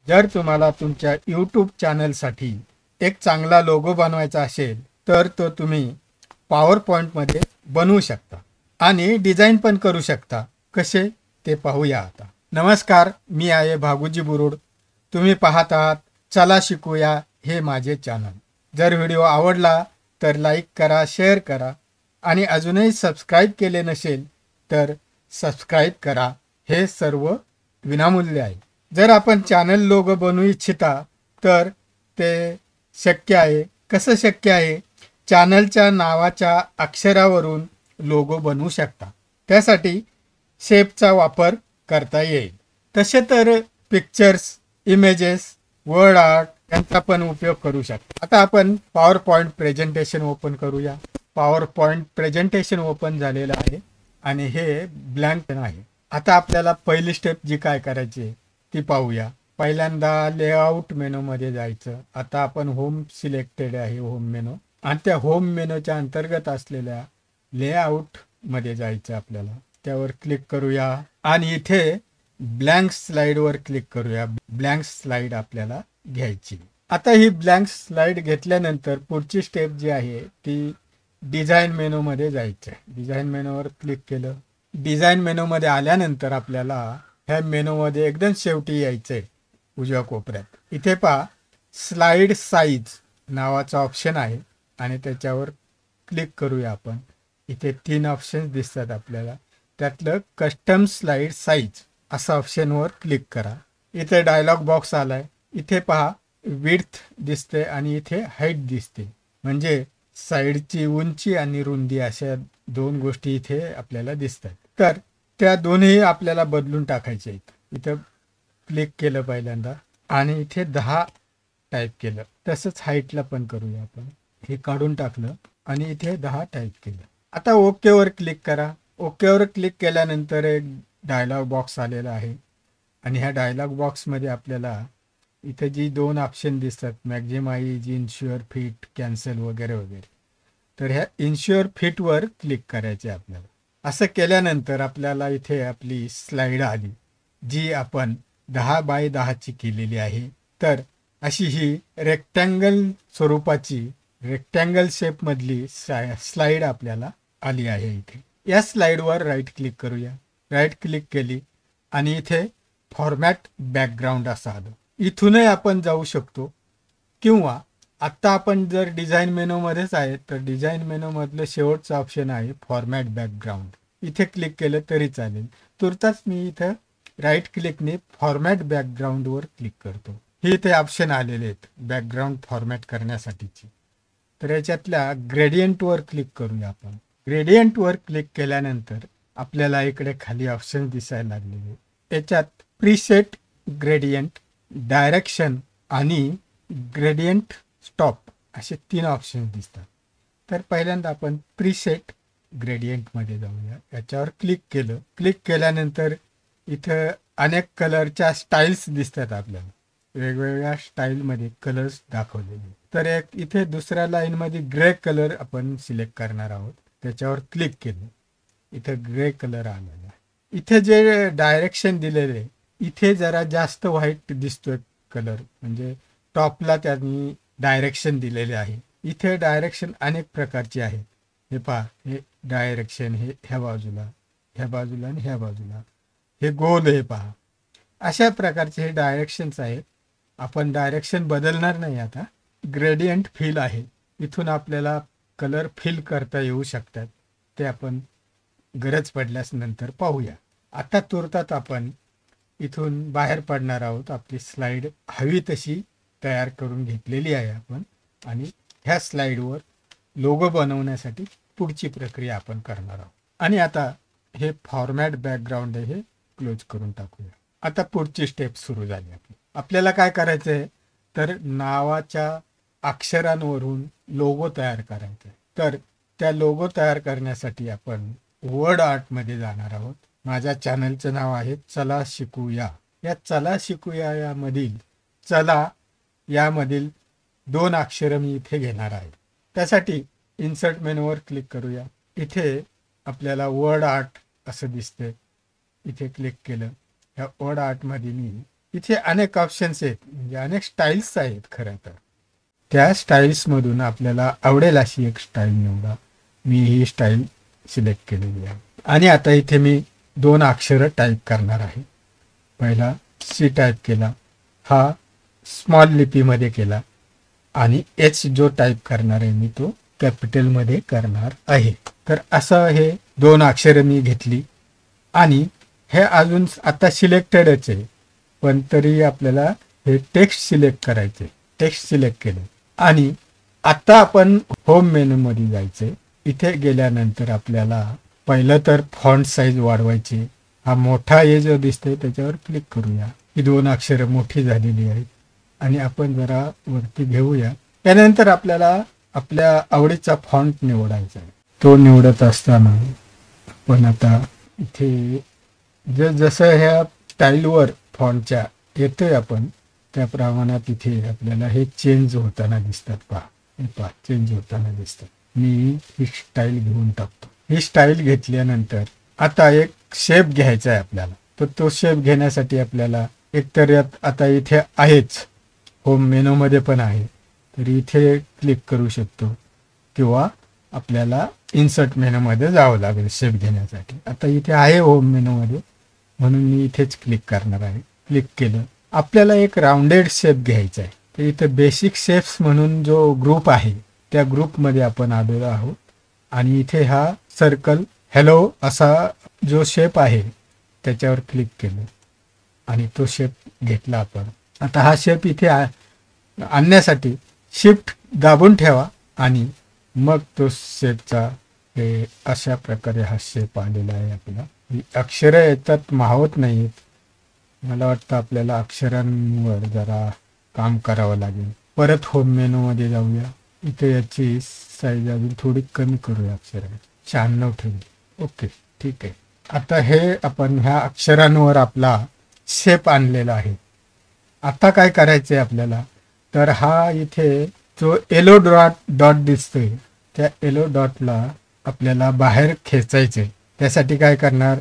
जर तुम्हाला तुमच्या यूट्यूब चॅनलसाठी एक चांगला लोगो बनवायचा असेल तर तो तुम्ही पॉवर पॉईंटमध्ये बनवू शकता आणि डिझाईन पण करू शकता. कसे ते पाहूया आता. नमस्कार, मी आहे भागुजी बुरुड. तुम्ही पाहत आहात चला शिकूया हे माझे चॅनल. जर व्हिडिओ आवडला तर लाईक करा, शेअर करा आणि अजूनही सबस्क्राईब केले नसेल तर सबस्क्राईब करा. हे सर्व विनामूल्य आहे. जर आपण चॅनल लोगो बनवू इच्छिता तर ते शक्य आहे. कसं शक्य आहे? चॅनलच्या नावाच्या अक्षरावरून लोगो बनवू शकता. त्यासाठी शेपचा वापर करता येईल. तसे तर पिक्चर्स, इमेजेस, वर्ड आर्ट यांचा पण उपयोग करू शकता. आता आपण पॉवर पॉईंट प्रेझेंटेशन ओपन करूया. पॉवर पॉईंट प्रेझेंटेशन ओपन झालेलं आहे आणि हे ब्लँक आहे. आता आपल्याला पहिली स्टेप जी काय करायची ती पाहूया. पहिल्यांदा लेआउट मेनूमध्ये जायचं. आता आपण होम सिलेक्टेड आहे, होम मेनू, आणि त्या होम मेनूच्या अंतर्गत असलेल्या लेआउटमध्ये जायचं आपल्याला. त्यावर क्लिक करूया आणि इथे ब्लँक स्लाइडवर क्लिक करूया. ब्लँक स्लाइड आपल्याला घ्यायची. आता ही ब्लँक स्लाइड घेतल्यानंतर पुढची स्टेप जी आहे ती डिझाईन मेनूमध्ये जायचं. डिझाईन मेनूवर क्लिक केलं. डिझाईन मेनूमध्ये आल्यानंतर आपल्याला ह्या मेनूमध्ये एकदम शेवटी यायचं आहे उजव्या कोपऱ्यात. इथे पहा स्लाइड साईज नावाचा ऑप्शन आहे आणि त्याच्यावर क्लिक करूया आपण. इथे 3 ऑप्शन्स दिसतात आपल्याला. त्यातलं कस्टम स्लाइड साईज असा ऑप्शनवर क्लिक करा. इथे डायलॉग बॉक्स आलाय. इथे पहा विड्थ दिसते आणि इथे हाईट दिसते. म्हणजे साईडची उंची आणि रुंदी अशा 2 गोष्टी इथे आपल्याला दिसतात. तर त्या दोन्ही आपल्याला बदलून टाकायचे आहेत. इथं क्लिक केलं पहिल्यांदा आणि इथे 10 टाईप केलं. तसंच हाईटला पण करूया आपण. हे काढून टाकलं आणि इथे 10 टाईप केलं. आता ओकेवर क्लिक करा. ओकेवर क्लिक केल्यानंतर एक डायलॉग बॉक्स आलेला आहे आणि ह्या डायलॉग बॉक्समध्ये आपल्याला इथे जी 2 ऑप्शन दिसतात, मॅक्झिमाइज, इन्श्युअर फिट, कॅन्सल वगैरे वगैरे, तर ह्या इन्श्युअर फिटवर क्लिक करायचे आपल्याला. असं केल्यानंतर आपल्याला इथे आपली स्लाइड आली जी आपण 10 बाय 10ची केलेली आहे. तर अशी ही रेक्टँगल स्वरूपाची, रेक्टँगल शेपमधली स्लाइड आपल्याला आली आहे. इथे या स्लाइडवर राईट क्लिक करूया. राईट क्लिक केली आणि इथे फॉर्मॅट बॅकग्राऊंड असं आलं. इथूनही आपण जाऊ शकतो किंवा आत्ता आपण जर डिझाईन मेनूमध्येच आहे तर डिझाईन मेनूमधलं शेवटचं ऑप्शन आहे फॉर्मॅट बॅकग्राऊंड. इथे क्लिक केलं तरी चालेल. तुर्तास मी इथं राईट क्लिकने फॉर्मॅट बॅकग्राऊंडवर क्लिक करतो. हे इथे ऑप्शन आलेले आहेत बॅकग्राऊंड फॉर्मॅट करण्यासाठीची. तर याच्यातल्या ग्रेडियंटवर क्लिक करूया आपण. ग्रेडियंटवर क्लिक केल्यानंतर आपल्याला इकडे खाली ऑप्शन दिसायला लागलेले. याच्यात प्रीसेट ग्रेडियंट, डायरेक्शन आणि ग्रेडियंट स्टॉप असे 3 ऑप्शन दिसतात. तर पहिल्यांदा आपण प्रीसेट ग्रेडियंटमध्ये जाऊया. याच्यावर क्लिक केलं. क्लिक केल्यानंतर इथं अनेक कलरच्या स्टाईल्स दिसतात आपल्याला. वेगवेगळ्या स्टाईलमध्ये कलर्स दाखवलेले. तर एक इथे दुसऱ्या लाईनमध्ये ग्रे कलर आपण सिलेक्ट करणार आहोत. त्याच्यावर क्लिक केलं. इथं ग्रे कलर आलेला. इथे जे डायरेक्शन दिलेले इथे जरा जास्त व्हाईट दिसतोय कलर, म्हणजे टॉपला त्यांनी डायरेक्शन दिलेले आहे. इथे डायरेक्शन अनेक प्रकारचे आहेत. हे पहा, हे डायरेक्शन हे ह्या बाजूला, ह्या बाजूला आणि ह्या बाजूला, हे गोल हे पहा. अशा प्रकारचे हे डायरेक्शन्स आहेत. आपण डायरेक्शन बदलणार नाही. आता ग्रेडियंट फिल आहे. इथून आपल्याला कलर फिल करता येऊ शकतात. ते आपण गरज पडल्यास नंतर पाहूया. आता तुर्तात आपण इथून बाहेर पडणार आहोत. आपली स्लाइड हवी तशी तयार करून घेतलेली आहे आपण आणि ह्या स्लाइडवर लोगो बनवण्यासाठी पुढची प्रक्रिया आपण करणार आहोत. आणि आता हे फॉर्मॅट बॅकग्राऊंड आहे हे क्लोज करून टाकूया. आता पुढची स्टेप सुरू झाली आपली. आपल्याला काय करायचं आहे तर नावाच्या अक्षरांवरून लोगो तयार करायचा आहे. तर त्या लोगो तयार करण्यासाठी आपण वर्ड आर्टमध्ये जाणार आहोत. माझ्या चॅनलचं नाव आहे चला शिकूया. या चला शिकूया यामधील चला यामधील 2 अक्षरं मी इथे घेणार आहे. त्यासाठी इन्सर्ट मेनूवर क्लिक करूया. इथे आपल्याला वर्ड आर्ट असं दिसते. इथे क्लिक केलं. ह्या वर्ड आर्टमध्ये मी इथे अनेक ऑप्शन्स आहेत, म्हणजे अनेक स्टाईल्स आहेत खरं तर. त्या स्टाईल्समधून आपल्याला आवडेल अशी एक स्टाईल निवडा. मी ही स्टाईल सिलेक्ट केलेली आहे. आणि आता इथे मी 2 अक्षरं टाईप करणार आहे. पहिला सी टाईप केला, हा स्मॉल लिपीमध्ये केला, आणि एच जो टाईप करणार आहे मी तो कॅपिटलमध्ये करणार आहे. तर असं हे 2 अक्षरं मी घेतली. आणि हे अजून आता सिलेक्टेडच आहे, पण तरी आपल्याला हे टेक्स्ट सिलेक्ट करायचे. टेक्स्ट सिलेक्ट केलं आणि आता आपण होम मेनूमध्ये जायचे. इथे गेल्यानंतर आपल्याला पहिलं तर फॉन्ट साईज वाढवायची. हा मोठा हे जो दिसतोय त्याच्यावर क्लिक करूया. ही 2 अक्षरं मोठी झालेली आहेत आणि आपण जरा वरती घेऊया. त्यानंतर आपल्याला आपल्या आवडीचा फॉन्ट निवडायचा आहे. तो निवडत असताना आपण आता इथे जसं ह्या स्टाईलवर फॉन्टच्या येतोय आपण त्या प्रमाणात इथे आपल्याला हे चेंज होताना दिसतात. पहा चेंज होताना दिसतात. मी ही स्टाईल घेऊन टाकतो. ही स्टाईल घेतल्यानंतर आता एक शेप घ्यायचा आहे आपल्याला. तर तो शेप घेण्यासाठी आपल्याला एकतर आता इथे आहेच, होम मेनूमध्ये पण आहे, तर इथे क्लिक करू शकतो किंवा आपल्याला इन्सर्ट मेनूमध्ये जावं लागेल शेप घेण्यासाठी. आता इथे आहे होम मेनूमध्ये, म्हणून मी इथेच क्लिक करणार आहे. क्लिक केलं. आपल्याला एक राऊंडेड शेप घ्यायचा आहे. तर इथे बेसिक शेप्स म्हणून जो ग्रुप आहे त्या ग्रुपमध्ये आपण आलेलो आहोत. आणि इथे हा सर्कल हॅलो असा जो शेप आहे त्याच्यावर क्लिक केलं आणि तो शेप घेतला आपण. आता हा शेप इथे आणण्यासाठी शिफ्ट दाबून ठेवा आणि मग तो शेपचा हे अशा प्रकारे हा शेप आलेला आहे आपला. अक्षरं येतात, मावत नाहीत. मला वाटतं आपल्याला अक्षरांवर जरा काम करावं लागेल. परत होम मेनूमध्ये जाऊया. इथे याची साईज अजून थोडी कमी करूया. अक्षर 96 ठेवू. ओके, ठीक आहे. आता हे आपण ह्या अक्षरांवर आपला शेप आणलेला आहे. आता काय करायचं आहे आपल्याला, तर हा इथे जो येलो डॉट दिसतोय त्या येलो डॉटला आपल्याला बाहेर खेचायचं आहे. त्यासाठी काय करणार,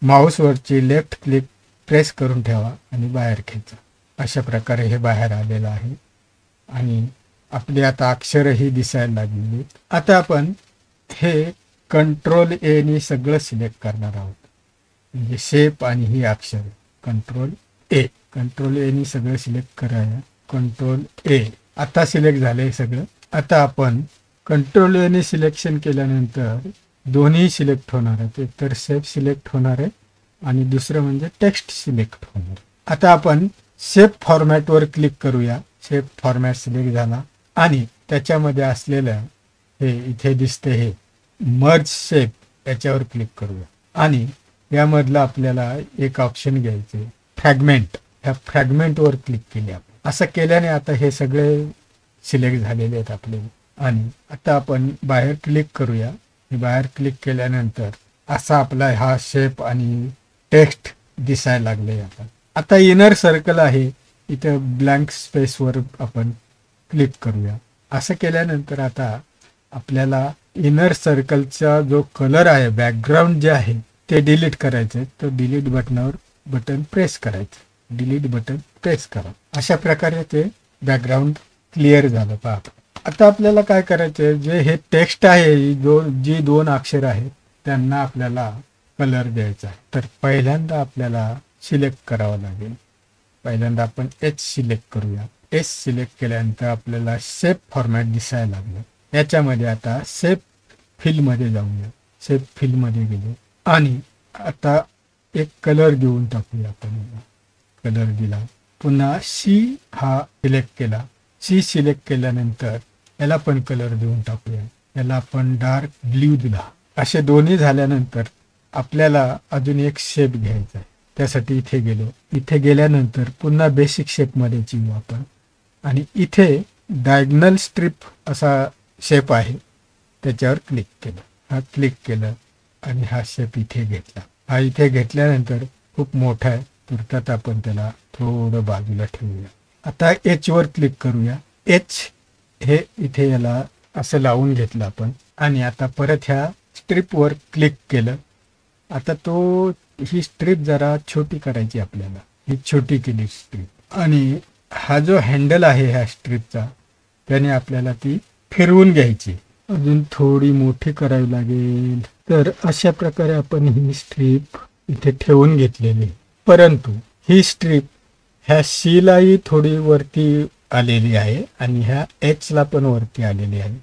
माऊसवरची लेफ्ट क्लिक प्रेस करून ठेवा आणि बाहेर खेचा. अशा प्रकारे हे बाहेर आलेलं आहे आणि आपली आता अक्षरही दिसायला लागलेली. आता आपण हे कंट्रोल एने सगळं सिलेक्ट करणार आहोत, म्हणजे शेप आणि ही अक्षर. कंट्रोल एने सगळं सिलेक्ट करायला. कंट्रोल ए. आता सिलेक्ट झालंय सगळं. आता आपण कंट्रोल एने सिलेक्शन केल्यानंतर दोन्ही सिलेक्ट होणार आहेत. एक तर शेप सिलेक्ट होणार आहे आणि दुसरं म्हणजे टेक्स्ट सिलेक्ट होणार. आता आपण शेप फॉर्मॅटवर क्लिक करूया. शेप फॉर्मॅट सिलेक्ट झाला आणि त्याच्यामध्ये असलेलं हे इथे दिसते हे मर्ज शेप याच्यावर क्लिक करूया आणि यामधलं आपल्याला एक ऑप्शन घ्यायचे फ्रॅगमेंट. ह्या फ्रॅगमेंटवर क्लिक केले आपण. असं केल्याने आता हे सगळे सिलेक्ट झालेले आहेत आपले. आणि आता आपण बाहेर क्लिक करूया. बाहेर क्लिक केल्यानंतर असा आपला हा शेप आणि टेक्स्ट दिसायला लागले. आता इनर सर्कल आहे, इथं ब्लँक स्पेसवर आपण क्लिक करूया. असं केल्यानंतर आता आपल्याला इनर सर्कलचा जो कलर आहे, बॅकग्राऊंड जे आहे ते डिलीट करायचं. तर डिलीट बटन प्रेस करायचं. डिलीट बटन प्रेस करा. अशा प्रकारे ते बॅकग्राऊंड क्लिअर झालं. पहा आता आपल्याला काय करायचं, जे हे टेक्स्ट आहे, जी 2 अक्षर आहेत त्यांना आपल्याला कलर द्यायचा आहे. तर पहिल्यांदा आपल्याला सिलेक्ट करावं लागेल. पहिल्यांदा आपण एच सिलेक्ट करूया. एच सिलेक्ट केल्यानंतर आपल्याला शेप फॉर्मॅट दिसायला लागलं. याच्यामध्ये आता शेप फिलमध्ये जाऊया. शेप फिलमध्ये गेलो आणि आता एक कलर देऊन टाकूया आपण. कलर दिला. पुन्हा सी हा सिलेक्ट केला. सी सिलेक्ट केल्यानंतर याला पण कलर देऊन टाकूया. याला आपण डार्क ब्ल्यू दिला. असे दोन्ही झाल्यानंतर आपल्याला अजून एक शेप घ्यायचा आहे. त्यासाठी इथे गेलो. इथे गेल्यानंतर पुन्हा बेसिक शेपमध्ये येऊ आपण आणि इथे डायगनल स्ट्रिप असा शेप आहे त्याच्यावर क्लिक केलं. हा क्लिक केलं आणि हा शेप इथे घेतला. हा इथे घेतल्यानंतर खूप मोठा आहे, तुर्तात आपण त्याला थोडं बाजूला ठेवूया. आता एच वर क्लिक करूया. एच हे इथे याला असं लावून घेतलं आपण आणि आता परत ह्या स्ट्रिपवर क्लिक केलं. आता ही स्ट्रिप जरा छोटी करायची आपल्याला. ही छोटी केली स्ट्रीप आणि हा जो हँडल आहे ह्या स्ट्रीपचा त्याने आपल्याला ती फिरवून घ्यायची, अजून थोडी मोठी करावी लागेल. तर अशा प्रकारे आपण ही स्ट्रीप इथे ठेवून घेतलेली, परंतु ही स्ट्रीप ह्या सी लाही थोडी वरती आलेली आहे आणि ह्या एच ला पण वरती आलेली आहे.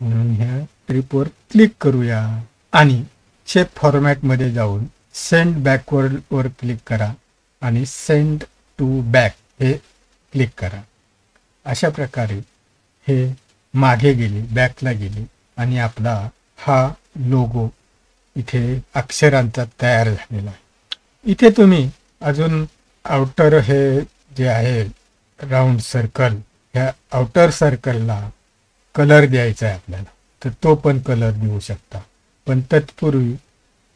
म्हणून ह्या स्ट्रीपवर क्लिक करूया आणि शेप फॉर्मॅटमध्ये जाऊन सेंड बॅकवर्ड वर क्लिक करा आणि सेंड टू बॅक हे क्लिक करा. अशा प्रकारे हे मागे गेली, बॅकला गेली आणि आपला हा लोगो इथे अक्षरांचा तयार झालेला आहे. इथे तुम्ही अजून आउटर हे जे आहे राऊंड सर्कल, ह्या आउटर सर्कलला कलर द्यायचा आहे आपल्याला, तर तो पण कलर देऊ शकता. पण तत्पूर्वी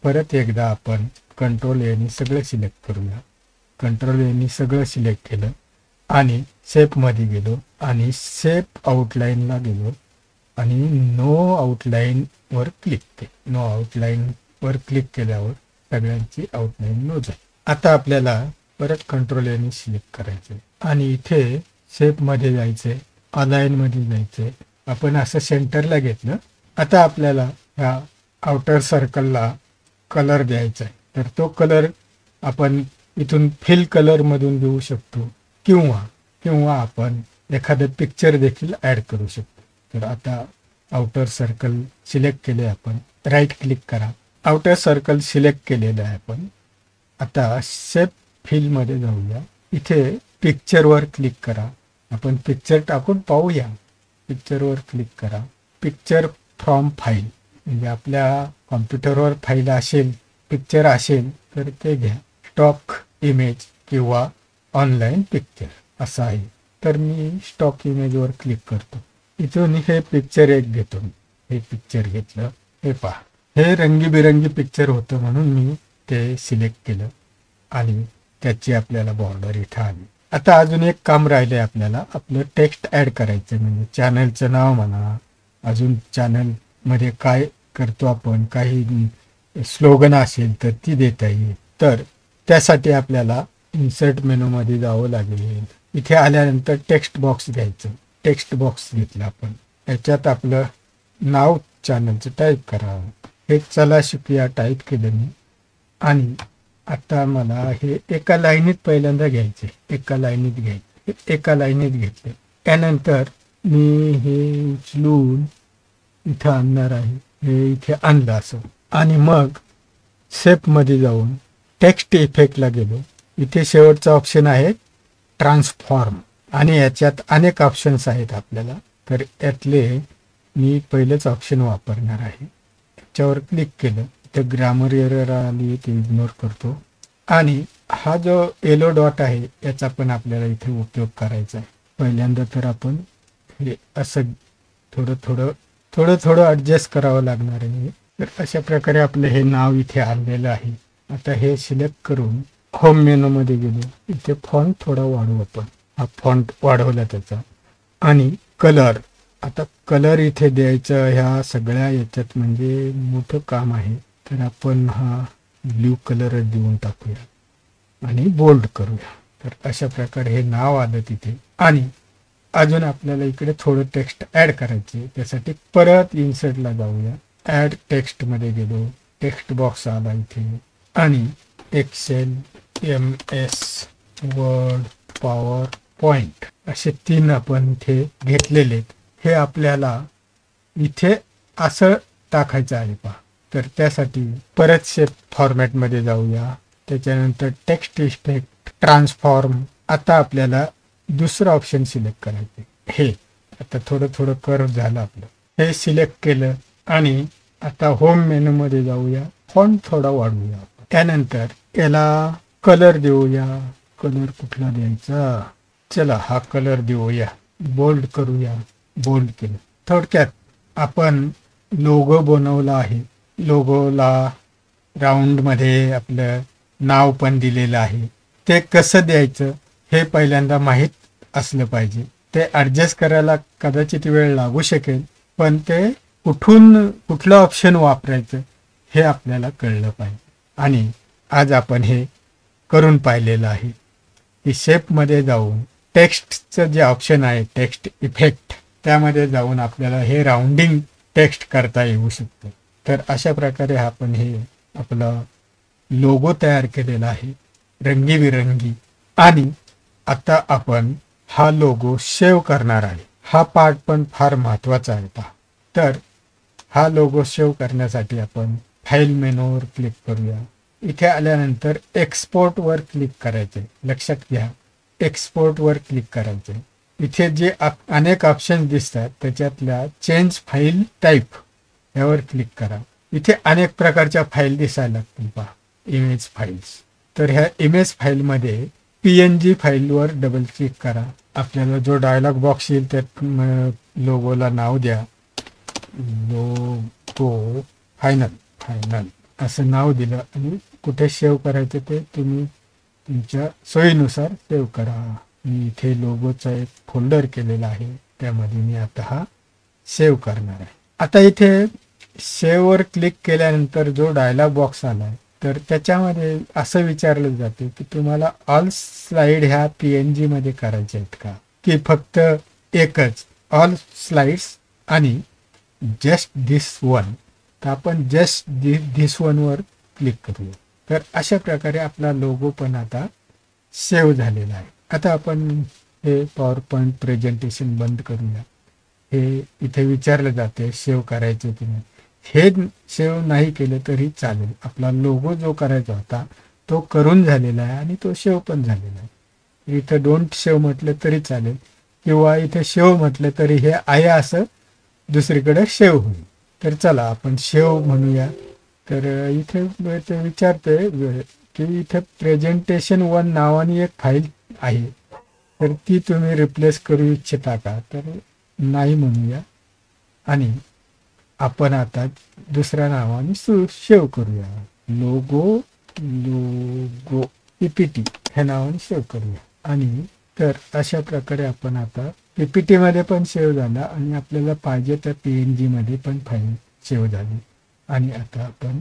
परत एकदा आपण कंट्रोल एनी सगळं सिलेक्ट करूया. कंट्रोल एनी सगळं सिलेक्ट केलं आणि शेपमध्ये गेलो आणि शेप आउटलाईनला गेलो आणि नो आउटलाईनवर क्लिक केलं. नो आउटलाईनवर क्लिक केल्यावर सगळ्यांची आउटलाईन नो झाली. आता आपल्याला परत कंट्रोल एनी सिलेक्ट करायचे आणि इथे शेपमध्ये जायचे, अलाईनमध्ये जायचे. आपण असं सेंटरला घेतलं. आता आपल्याला ह्या आउटर सर्कलला कलर द्यायचा आहे, तर तो कलर आपण इथून फिल कलरमधून देऊ शकतो किंवा आपण एखादं पिक्चर देखील ॲड करू शकतो. तर आता आउटर सर्कल सिलेक्ट केले, आपण राईट क्लिक करा. आउटर सर्कल सिलेक्ट केलेलं आहे आपण. आता शेप फिलमध्ये जाऊया. इथे पिक्चरवर क्लिक करा. आपण पिक्चर टाकून पाहूया. पिक्चरवर क्लिक करा. पिक्चर फ्रॉम फाईल, म्हणजे आपल्या कॉम्प्युटरवर फाईल असेल, पिक्चर असेल तर ते घ्या. स्टॉक इमेज किंवा ऑनलाईन पिक्चर असं आहे. तर मी स्टॉक इमेजवर क्लिक करतो. इथून हे पिक्चर एक घेतो. हे पिक्चर घेतलं. हे पहा, हे रंगीबिरंगी पिक्चर होतं म्हणून मी ते सिलेक्ट केलं आणि त्याची आपल्याला बॉर्डर इथं आली. आता अजून एक काम राहिलंय आपल्याला. आपलं टेक्स्ट ॲड करायचं, म्हणजे चॅनलचं नाव म्हणा, अजून चॅनलमध्ये काय करतो आपण, काही स्लोगन असेल तर ती देता येईल. तर त्यासाठी आपल्याला इन्सर्ट मेनूमध्ये जावं लागेल. इथे आल्यानंतर टेक्स्ट बॉक्स घ्यायचं. टेक्स्ट बॉक्स घेतला आपण. याच्यात आपलं नाव चॅनलचं टाईप करा. हे चला शिकूया टाईप केलं मी आणि आता मला हे एका लाईनीत पहिल्यांदा घ्यायचे. एका लाईनीत घेतले. त्यानंतर मी हे उचलून इथं आणणार आहे. हे इथे आणलं असं आणि मग शेपमध्ये जाऊन टेक्स्ट इफेक्टला गेलो. इथे शेवटचा ऑप्शन आहे ट्रान्सफॉर्म आणि याच्यात अनेक ऑप्शन्स आहेत आपल्याला. तर यातले मी पहिलेच ऑप्शन वापरणार आहे. त्याच्यावर क्लिक केलं तर ग्रामर एरर आली, ते इग्नोर करतो. आणि हा जो येलो डॉट आहे याचा पण आपल्याला इथे उपयोग करायचा आहे. पहिल्यांदा तर आपण हे असं थोडं ॲडजस्ट करावं लागणार आहे. तर अशा प्रकारे आपलं हे नाव इथे आलेलं आहे. आता हे सिलेक्ट करून होम मेनूमध्ये गेलो. इथे फॉन्ट थोडा वाढवू आपण. हा फॉन्ट वाढवला त्याचा. आणि कलर, आता कलर इथे द्यायचं ह्या सगळ्या याच्यात, म्हणजे मोठं काम आहे. तर आपण हा ब्ल्यू कलर देऊन टाकूया आणि बोल्ड करूया. तर अशा प्रकारे हे नाव आलं तिथे. आणि अजून आपल्याला इकडे थोडं टेक्स्ट ॲड करायचे. त्यासाठी परत इन्सर्टला जाऊया. ॲड टेक्स्टमध्ये गेलो. टेक्स्ट बॉक्स आला इथे आणि Excel, MS Word, PowerPoint असे 3 आपण इथे घेतलेले. हे आपल्याला इथे असं टाकायचं आहे पहा. तर त्यासाठी परत शेप फॉर्मॅटमध्ये जाऊया. त्याच्यानंतर टेक्स्ट इफेक्ट, ट्रान्सफॉर्म. आता आपल्याला दुसरं ऑप्शन सिलेक्ट करायचे. हे आता थोडं कर्व झालं आपलं. हे सिलेक्ट केलं आणि आता होम मेनूमध्ये जाऊया. फॉन्ट थोडा वाढवूया. त्यानंतर याला कलर देऊया. कलर कुठला द्यायचा? चला हा कलर देऊया. बोल्ड करूया. बोल्ड केलं. थोडक्यात आपण लोगो बनवला आहे. लोगोला राऊंडमध्ये आपलं नाव पण दिलेलं आहे. ते कसं द्यायचं हे पहिल्यांदा माहीत असलं पाहिजे. ते ॲडजस्ट करायला कदाचित वेळ लागू शकेल, पण ते कुठलं ऑप्शन वापरायचं हे आपल्याला कळलं पाहिजे. आणि आज आपण हे करून पाहिलेलं आहे. की शेपमध्ये जाऊन टेक्स्टचं जे ऑप्शन आहे टेक्स्ट इफेक्ट त्यामध्ये जाऊन आपल्याला हे राऊंडिंग टेक्स्ट करता येऊ शकतं. तर अशा प्रकारे आपण हे आपला लोगो तयार केलेला आहे रंगीबिरंगी. आणि आता आपण हा लोगो सेव्ह करणार आहे. हा पार्ट पण फार महत्वाचा आहे पहा. तर हा लोगो सेव्ह करण्यासाठी आपण फाईल मेनूवर क्लिक करूया. इथे आल्यानंतर एक्सपोर्टवर क्लिक करायचे. लक्षात घ्या, एक्सपोर्टवर क्लिक करायचे. इथे जे अनेक ऑप्शन दिसतात त्याच्यातल्या चेंज फाईल टाईप यावर क्लिक करा. इथे अनेक प्रकारच्या फाईल दिसायला लागतील पहा, इमेज फाईल्स. तर ह्या इमेज फाईलमध्ये PNG फाईलवर डबल क्लिक करा. आपल्याला जो डायलॉग बॉक्स येईल त्यात लोगोला नाव द्या, लोगो फायनल असं नाव दिलं आणि कुठे सेव्ह करायचं ते तुम्ही तुमच्या सोयीनुसार सेव्ह करा. मी इथे लोगोचा एक फोल्डर केलेला आहे, त्यामध्ये मी आता हा सेव्ह करणार आहे. आता इथे सेव्हवर क्लिक केल्यानंतर जो डायलॉग बॉक्स आला आहे तर त्याच्यामध्ये असं विचारलं जाते की तुम्हाला ऑल स्लाईड ह्या PNG मध्ये करायच्या आहेत का, की फक्त एकच ऑल स्लाइड्स आणि जस्ट दिस वन. तर आपण जस्ट दिस वनवर क्लिक करूया. तर अशा प्रकारे आपला लोगो पण आता सेव्ह झालेला आहे. आता आपण हे पॉवर पॉईंट प्रेझेंटेशन बंद करूया. हे इथे विचारलं जाते सेव्ह करायचे की नाही. हे सेव्ह नाही केलं तरी चालेल. आपला लोगो जो करायचा होता तो करून झालेला आहे आणि तो सेव्ह पण झालेला आहे. इथं डोंट सेव्ह म्हटलं तरी चालेल किंवा इथे सेव्ह म्हटलं तरी हे आहे असं दुसरीकडे सेव्ह होईल. तर चला आपण सेव्ह म्हणूया. तर इथे ते विचारतोय की इथे प्रेझेंटेशन 1 नावाने एक फाईल आहे, तर ती तुम्ही रिप्लेस करू इच्छिता का. तर नाही म्हणूया आणि आपण आता दुसऱ्या नावाने सेव्ह करूया. लोगो PPT ह्या नावाने सेव्ह करूया. आणि तर अशा प्रकारे आपण आता PPT मध्ये पण सेव्ह झाला आणि आपल्याला पाहिजे त्या PNG मध्ये पण फाईल सेव्ह झाली. आणि आता आपण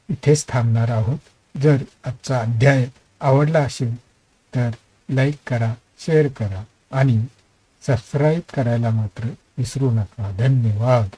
इथेच थांबणार आहोत. जर आजचा अध्याय आवडला असेल तर लाईक करा, शेअर करा आणि सबस्क्राईब करायला मात्र विसरू नका. धन्यवाद.